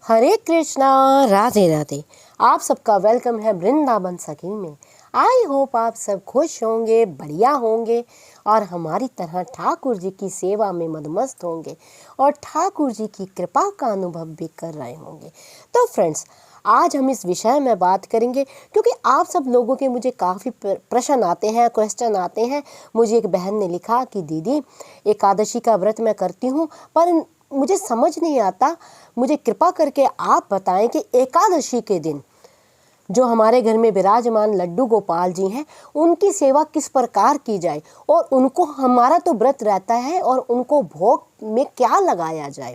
हरे कृष्णा, राधे राधे। आप सबका वेलकम है वृंदावन सखी में। आई होप आप सब खुश होंगे, बढ़िया होंगे और हमारी तरह ठाकुर जी की सेवा में मदमस्त होंगे और ठाकुर जी की कृपा का अनुभव भी कर रहे होंगे। तो फ्रेंड्स, आज हम इस विषय में बात करेंगे क्योंकि आप सब लोगों के मुझे काफ़ी प्रश्न आते हैं, क्वेश्चन आते हैं। मुझे एक बहन ने लिखा कि दीदी, एकादशी का व्रत मैं करती हूँ पर मुझे समझ नहीं आता, मुझे कृपा करके आप बताएं कि एकादशी के दिन जो हमारे घर में विराजमान लड्डू गोपाल जी हैं उनकी सेवा किस प्रकार की जाए और उनको, हमारा तो व्रत रहता है, और उनको भोग में क्या लगाया जाए।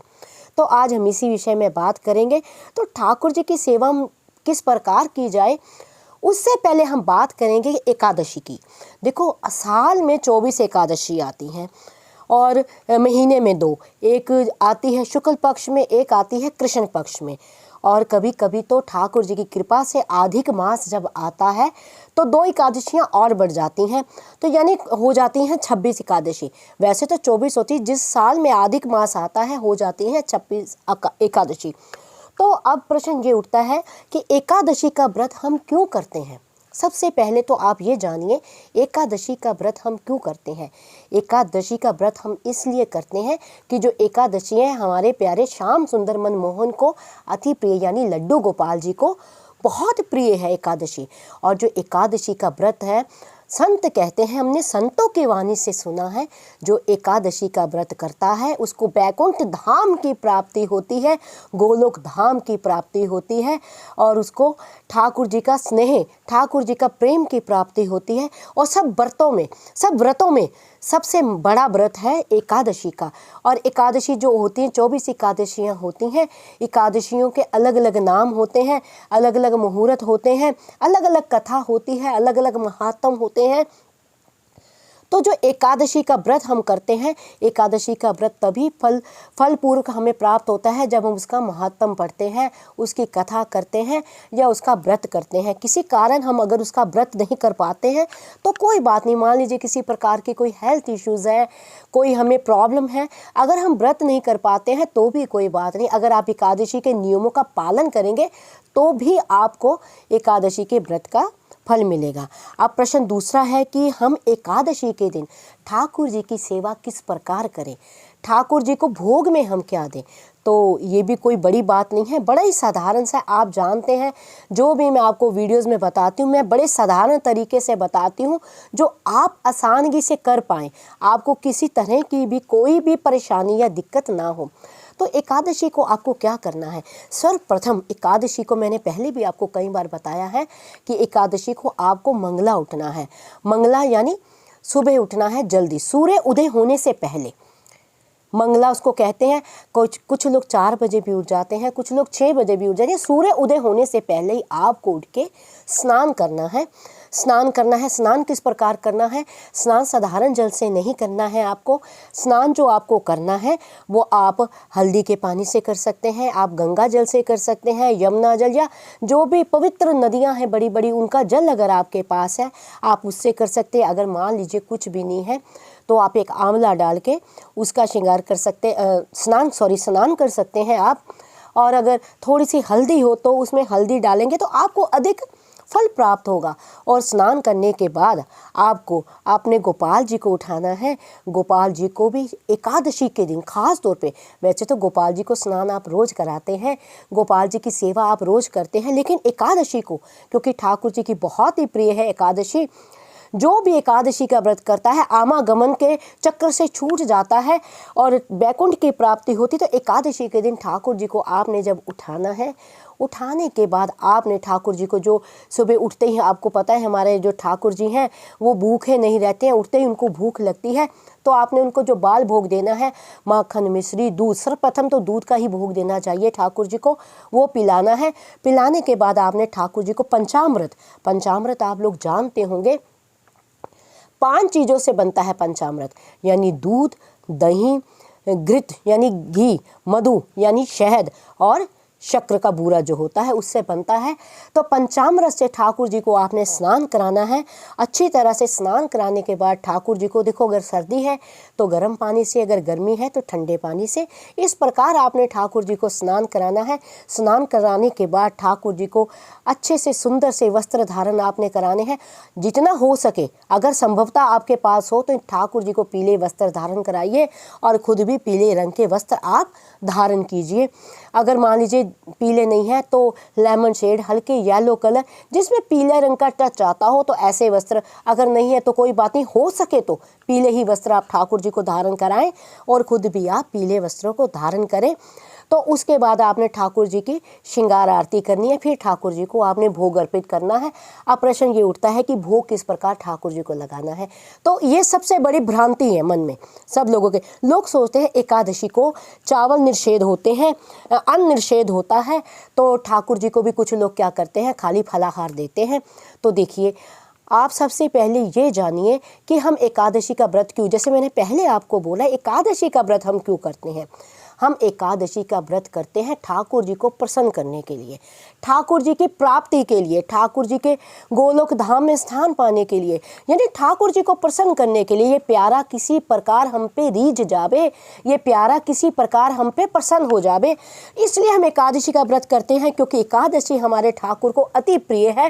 तो आज हम इसी विषय में बात करेंगे। तो ठाकुर जी की सेवा किस प्रकार की जाए, उससे पहले हम बात करेंगे एकादशी की। देखो, साल में 24 एकादशी आती हैं और महीने में 2, एक आती है शुक्ल पक्ष में, एक आती है कृष्ण पक्ष में। और कभी कभी तो ठाकुर जी की कृपा से अधिक मास जब आता है तो 2 एकादशियाँ और बढ़ जाती हैं, तो यानी हो जाती हैं 26 एकादशी। वैसे तो 24 होती, जिस साल में अधिक मास आता है हो जाती हैं 26 एकादशी। तो अब प्रश्न ये उठता है कि एकादशी का व्रत हम क्यों करते हैं। सबसे पहले तो आप ये जानिए, एकादशी का व्रत हम क्यों करते हैं। एकादशी का व्रत हम इसलिए करते हैं कि जो एकादशी है हमारे प्यारे श्याम सुंदर मनमोहन को अति प्रिय, यानी लड्डू गोपाल जी को बहुत प्रिय है एकादशी। और जो एकादशी का व्रत है, संत कहते हैं, हमने संतों की वाणी से सुना है, जो एकादशी का व्रत करता है उसको वैकुंठ धाम की प्राप्ति होती है, गोलोक धाम की प्राप्ति होती है, और उसको ठाकुर जी का स्नेह, ठाकुर जी का प्रेम की प्राप्ति होती है। और सब व्रतों में सबसे बड़ा व्रत है एकादशी का। और एकादशी जो होती हैं, 24 एकादशियाँ होती हैं। एकादशियों के अलग अलग नाम होते हैं, अलग अलग मुहूर्त होते हैं, अलग अलग कथा होती है, अलग अलग महात्म होते हैं। तो जो एकादशी का व्रत हम करते हैं, एकादशी का व्रत तभी फलपूर्वक हमें प्राप्त होता है जब हम उसका महात्म पढ़ते हैं, उसकी कथा करते हैं या उसका व्रत करते हैं। किसी कारण हम अगर उसका व्रत नहीं कर पाते हैं तो कोई बात नहीं, मान लीजिए किसी प्रकार की कोई हेल्थ इश्यूज़ है, कोई हमें प्रॉब्लम है, अगर हम व्रत नहीं कर पाते हैं तो भी कोई बात नहीं। अगर आप एकादशी के नियमों का पालन करेंगे तो भी आपको एकादशी के व्रत का फल मिलेगा। अब प्रश्न दूसरा है कि हम एकादशी के दिन ठाकुर जी की सेवा किस प्रकार करें, ठाकुर जी को भोग में हम क्या दें। तो ये भी कोई बड़ी बात नहीं है, बड़ा ही साधारण सा, आप जानते हैं जो भी मैं आपको वीडियोस में बताती हूँ, मैं बड़े साधारण तरीके से बताती हूँ जो आप आसानी से कर पाएँ, आपको किसी तरह की भी कोई भी परेशानी या दिक्कत ना हो। तो एकादशी को आपको क्या करना है। सर्वप्रथम एकादशी को मैंने पहले भी आपको कई बार बताया है कि एकादशी को आपको मंगला उठना है। मंगला यानी सुबह उठना है जल्दी, सूर्य उदय होने से पहले। मंगला उसको कहते हैं। कुछ लोग 4 बजे भी उठ जाते हैं, कुछ लोग 6 बजे भी उठ जाते हैं। सूर्य उदय होने से पहले ही आपको उठ के स्नान करना है। स्नान किस प्रकार करना है। स्नान साधारण जल से नहीं करना है आपको। स्नान जो आपको करना है वो आप हल्दी के पानी से कर सकते हैं, आप गंगा जल से कर सकते हैं, यमुना जल या जो भी पवित्र नदियां हैं बड़ी बड़ी, उनका जल अगर आपके पास है आप उससे कर सकते हैं। अगर मान लीजिए कुछ भी नहीं है तो आप एक आंवला डाल के उसका श्रृंगार कर सकते, स्नान कर सकते हैं आप। और अगर थोड़ी सी हल्दी हो तो उसमें हल्दी डालेंगे तो आपको अधिक फल प्राप्त होगा। और स्नान करने के बाद आपको अपने गोपाल जी को उठाना है। गोपाल जी को भी एकादशी के दिन खास तौर पे, वैसे तो गोपाल जी को स्नान आप रोज़ कराते हैं, गोपाल जी की सेवा आप रोज़ करते हैं, लेकिन एकादशी को, क्योंकि ठाकुर जी की बहुत ही प्रिय है एकादशी, जो भी एकादशी का व्रत करता है आमागमन के चक्र से छूट जाता है और वैकुंठ की प्राप्ति होती। तो एकादशी के दिन ठाकुर जी को आपने जब उठाना है, उठाने के बाद आपने ठाकुर जी को, जो सुबह उठते ही, आपको पता है हमारे जो ठाकुर जी हैं वो भूखे नहीं रहते हैं, उठते ही उनको भूख लगती है, तो आपने उनको जो बाल भोग देना है, माखन मिश्री दूध, सर्वप्रथम तो दूध का ही भोग देना चाहिए ठाकुर जी को, वो पिलाना है। पिलाने के बाद आपने ठाकुर जी को पंचामृत आप लोग जानते होंगे, 5 चीज़ों से बनता है पंचामृत, यानी दूध, दही, घृत यानी घी, मधु यानी शहद और शक्कर का बूरा जो होता है उससे बनता है। तो पंचामृत से ठाकुर जी को आपने स्नान कराना है। अच्छी तरह से स्नान कराने के बाद ठाकुर जी को देखो, अगर सर्दी है तो गर्म पानी से, अगर गर्मी है तो ठंडे पानी से, इस प्रकार आपने ठाकुर जी को स्नान कराना है। स्नान कराने के बाद ठाकुर जी को अच्छे से सुंदर से वस्त्र धारण आपने कराने हैं। जितना हो सके, अगर संभवतः आपके पास हो तो ठाकुर जी को पीले वस्त्र धारण कराइए और खुद भी पीले रंग के वस्त्र आप धारण कीजिए। अगर मान लीजिए पीले नहीं है तो लेमन शेड, हल्के येलो कलर जिसमें पीले रंग का टच आता हो, तो ऐसे वस्त्र, अगर नहीं है तो कोई बात नहीं, हो सके तो पीले ही वस्त्र आप ठाकुर जी को धारण कराएं और खुद भी आप पीले वस्त्रों को धारण करें। तो उसके बाद आपने ठाकुर जी की श्रृंगार आरती करनी है। फिर ठाकुर जी को आपने भोग अर्पित करना है। अब प्रश्न ये उठता है कि भोग किस प्रकार ठाकुर जी को लगाना है। तो ये सबसे बड़ी भ्रांति है मन में सब लोगों के। लोग सोचते हैं एकादशी को चावल निषेध होते हैं, अन्न निषेध होता है, तो ठाकुर जी को भी कुछ लोग क्या करते हैं, खाली फलाहार देते हैं। तो देखिए, आप सबसे पहले ये जानिए कि हम एकादशी का व्रत क्यों, जैसे मैंने पहले आपको बोला, एकादशी का व्रत हम क्यों करते हैं। हम एकादशी का व्रत करते हैं ठाकुर जी को प्रसन्न करने के लिए, ठाकुर जी की प्राप्ति के लिए, ठाकुर जी के गोलोक धाम में स्थान पाने के लिए, यानी ठाकुर जी को प्रसन्न करने के लिए। ये प्यारा किसी प्रकार हम पे रीझ जावे, ये प्यारा किसी प्रकार हम पे प्रसन्न हो जावे, इसलिए हम एकादशी का व्रत करते हैं, क्योंकि एकादशी हमारे ठाकुर को अति प्रिय है।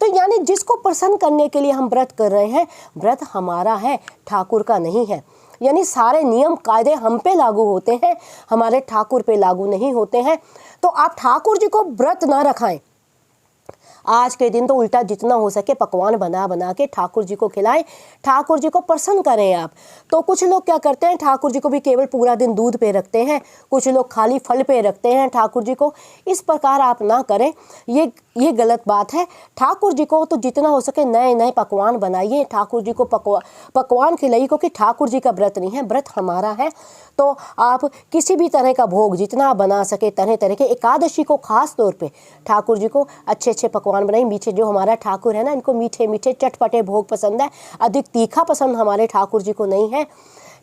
तो यानी जिसको प्रसन्न करने के लिए हम व्रत कर रहे हैं, व्रत हमारा है, ठाकुर का नहीं है। यानी सारे नियम कायदे हम पे लागू होते हैं, हमारे ठाकुर पे लागू नहीं होते हैं। तो आप ठाकुर जी को व्रत ना रखाएं। आज के दिन तो उल्टा जितना हो सके पकवान बना बना के ठाकुर जी को खिलाएं, ठाकुर जी को प्रसन्न करें आप। तो कुछ लोग क्या करते हैं, ठाकुर जी को भी केवल पूरा दिन दूध पे रखते हैं, कुछ लोग खाली फल पे रखते हैं ठाकुर जी को। इस प्रकार आप ना करें, ये गलत बात है। ठाकुर जी को तो जितना हो सके नए नए पकवान बनाइए, ठाकुर जी को पकवान खिलाइए, क्योंकि ठाकुर जी का व्रत नहीं है, व्रत हमारा है। तो आप किसी भी तरह का भोग जितना बना सके, तरह तरह के, एकादशी को खास तौर पे ठाकुर जी को अच्छे अच्छे पकवान बनाइए। मीठे, जो हमारा ठाकुर है ना, इनको मीठे मीठे चटपटे भोग पसंद है, अधिक तीखा पसंद हमारे ठाकुर जी को नहीं है।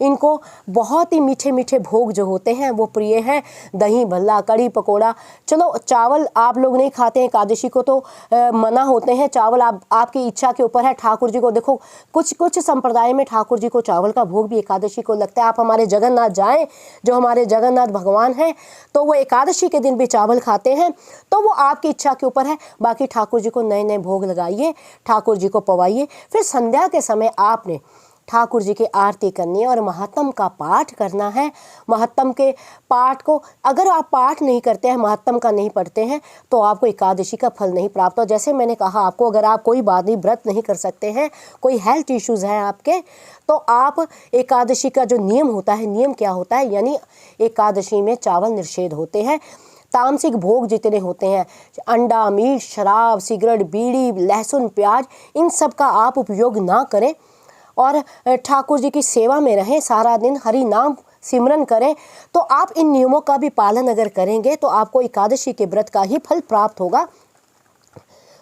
इनको बहुत ही मीठे मीठे भोग जो होते हैं वो प्रिय हैं। दही भल्ला, कड़ी पकोड़ा। चलो, चावल आप लोग नहीं खाते हैं एकादशी को तो मना होते हैं, चावल आपकी इच्छा के ऊपर है। ठाकुर जी को देखो, कुछ संप्रदाय में ठाकुर जी को चावल का भोग भी एकादशी को लगता है। आप हमारे जगन्नाथ जाएं, जो हमारे जगन्नाथ भगवान हैं, तो वो एकादशी के दिन भी चावल खाते हैं। तो वो आपकी इच्छा के ऊपर है। बाकी ठाकुर जी को नए नए भोग लगाइए, ठाकुर जी को पवाइए। फिर संध्या के समय आपने ठाकुर जी की आरती करनी है और महात्म का पाठ करना है। महात्म के पाठ को अगर आप पाठ नहीं करते हैं, महात्म का नहीं पढ़ते हैं, तो आपको एकादशी का फल नहीं प्राप्त हो। जैसे मैंने कहा आपको, अगर आप कोई बात नहीं, व्रत नहीं कर सकते हैं, कोई हेल्थ इश्यूज़ हैं आपके, तो आप एकादशी का जो नियम होता है, नियम क्या होता है, यानी एकादशी में चावल निषेध होते हैं। तामसिक भोग जितने होते हैं, अंडा, मीट, शराब, सिगरेट, बीड़ी, लहसुन, प्याज, इन सब का आप उपयोग ना करें और ठाकुर जी की सेवा में रहें, सारा दिन हरि नाम सिमरन करें। तो आप इन नियमों का भी पालन अगर करेंगे तो आपको एकादशी के व्रत का ही फल प्राप्त होगा।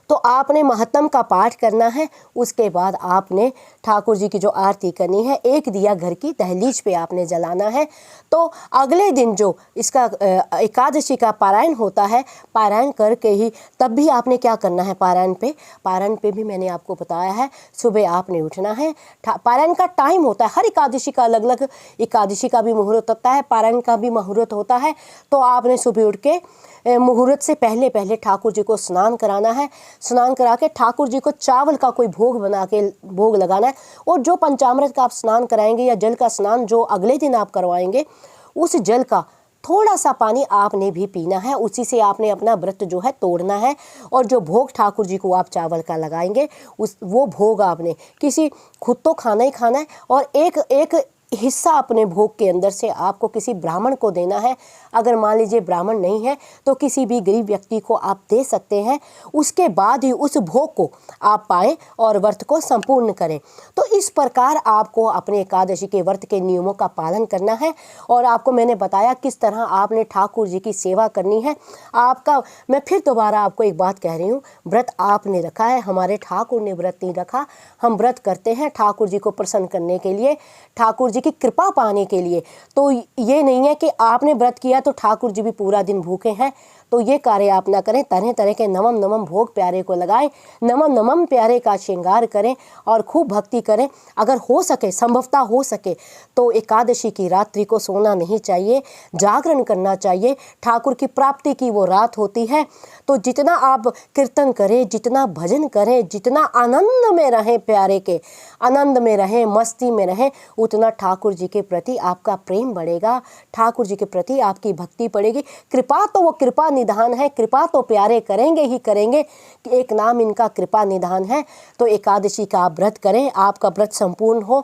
तो आपने महात्म का पाठ करना है। उसके बाद आपने ठाकुर जी की जो आरती करनी है, एक दिया घर की दहलीज पे आपने जलाना है। तो अगले दिन जो इसका एकादशी का पारायण होता है, पारायण करके ही तब भी आपने क्या करना है, पारायण पे भी मैंने आपको बताया है, सुबह आपने उठना है। पारायण का टाइम होता है, हर एकादशी का अलग अलग, एकादशी का भी मुहूर्त होता है, पारायण का भी मुहूर्त होता है। तो आपने सुबह उठ के मुहूर्त से पहले पहले ठाकुर जी को स्नान कराना है। स्नान करा के ठाकुर जी को चावल का कोई भोग बना के भोग लगाना है। और जो पंचामृत का आप स्नान कराएंगे या जल का स्नान जो अगले दिन आप करवाएंगे, उस जल का थोड़ा सा पानी आपने भी पीना है। उसी से आपने अपना व्रत जो है तोड़ना है। और जो भोग ठाकुर जी को आप चावल का लगाएंगे, वो भोग आपने किसी, खुद तो खाना ही खाना है, और एक हिस्सा अपने भोग के अंदर से आपको किसी ब्राह्मण को देना है। अगर मान लीजिए ब्राह्मण नहीं है तो किसी भी गरीब व्यक्ति को आप दे सकते हैं। उसके बाद ही उस भोग को आप पाएं और व्रत को संपूर्ण करें। तो इस प्रकार आपको अपने एकादशी के व्रत के नियमों का पालन करना है। और आपको मैंने बताया किस तरह आपने ठाकुर जी की सेवा करनी है। आपका, मैं फिर दोबारा आपको एक बात कह रही हूँ, व्रत आपने रखा है, हमारे ठाकुर ने व्रत नहीं रखा। हम व्रत करते हैं ठाकुर जी को प्रसन्न करने के लिए, ठाकुर जी की कृपा पाने के लिए। तो ये नहीं है कि आपने व्रत किया तो ठाकुर जी भी पूरा दिन भूखे हैं। तो ये कार्य आप ना करें। तरह तरह के नवम नवम भोग प्यारे को लगाएं, नवम नवम प्यारे का श्रृंगार करें और खूब भक्ति करें। अगर हो सके, संभवतः हो सके तो एकादशी की रात्रि को सोना नहीं चाहिए, जागरण करना चाहिए। ठाकुर की प्राप्ति की वो रात होती है, तो जितना आप कीर्तन करें, जितना भजन करें, जितना आनंद में रहें, प्यारे के आनंद में रहें, मस्ती में रहें, उतना ठाकुर जी के प्रति आपका प्रेम बढ़ेगा, ठाकुर जी के प्रति आपकी भक्ति बढ़ेगी। कृपा तो वो कृपा निधान है, कृपा तो प्यारे करेंगे ही करेंगे, कि एक नाम इनका कृपा निधान है। तो एकादशी का आप व्रत करें, आपका व्रत संपूर्ण हो।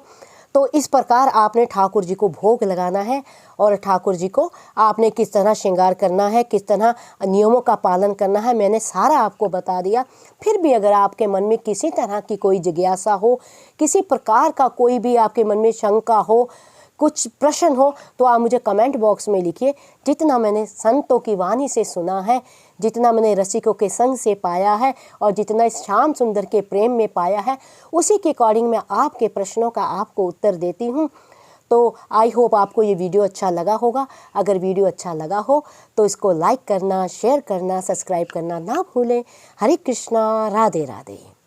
तो इस प्रकार आपने ठाकुर जी को भोग लगाना है और ठाकुर जी को आपने किस तरह श्रृंगार करना है, किस तरह नियमों का पालन करना है, मैंने सारा आपको बता दिया। फिर भी अगर आपके मन में किसी तरह की कोई जिज्ञासा हो, किसी प्रकार का कोई भी आपके मन में शंका हो, कुछ प्रश्न हो, तो आप मुझे कमेंट बॉक्स में लिखिए। जितना मैंने संतों की वाणी से सुना है, जितना मैंने रसिकों के संग से पाया है और जितना इस श्याम सुंदर के प्रेम में पाया है, उसी के अकॉर्डिंग मैं आपके प्रश्नों का आपको उत्तर देती हूँ। तो आई होप आपको ये वीडियो अच्छा लगा होगा। अगर वीडियो अच्छा लगा हो तो इसको लाइक करना, शेयर करना, सब्सक्राइब करना ना भूलें। हरे कृष्णा, राधे राधे।